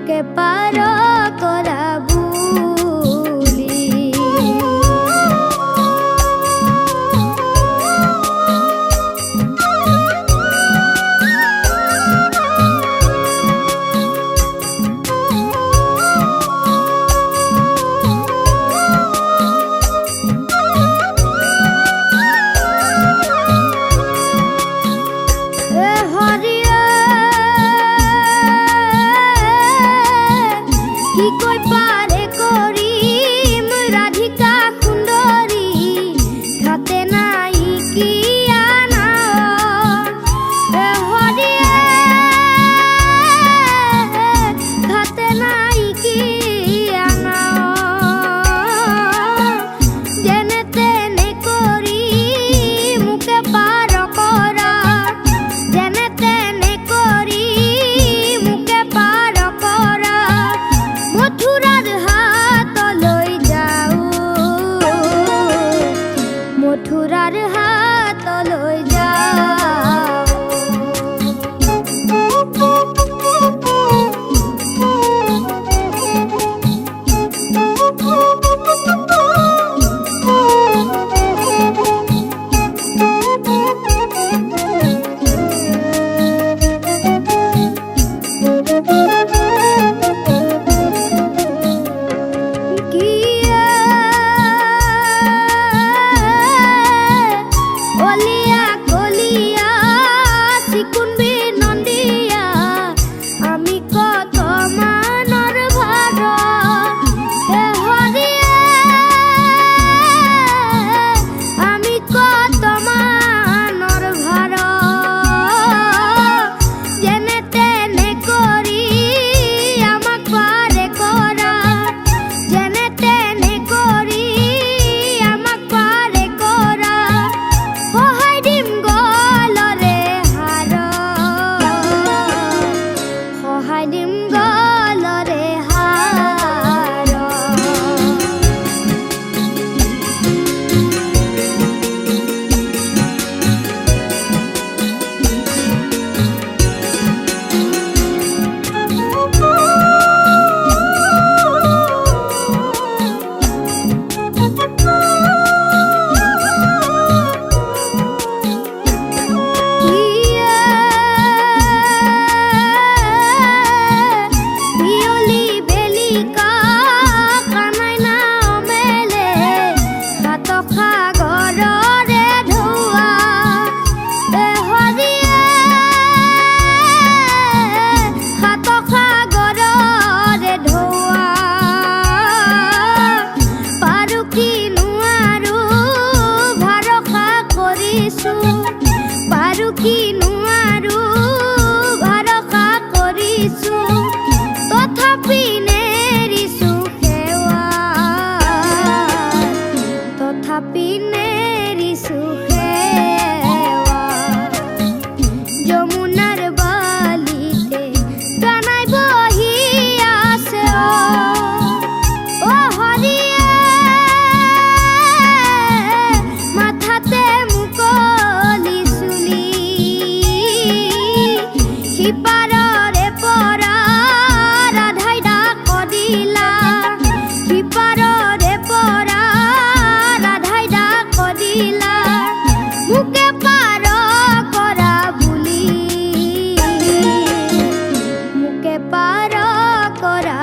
মুকে পার করা কি কই পারে করি মই রাধিকা সুন্দরী খাতে নাই কি আনা হরিয়ে খাতে নাই কি আনা জেনে তেনে করি মুকে পার করা জেনে তেনে করি মুকে পার করা মথুরার হাত লই যাও মথুরার হাত লই পারু কি নোৱাৰো ভৰসা কৰিছো তথাপি নেৰিছো সেৱা তথাপি নেৰিছো সেৱা যমুনাৰ বালিতে কানাই বহি আছে ও হৰিয়ে মাথাতে সিপাৰৰে পৰা ৰাধাই ডাক দিলা সিপাৰৰে পৰা ৰাধাই ডাক দিলা মুকে পাৰ কৰা বুলি মুকে পাৰ কৰা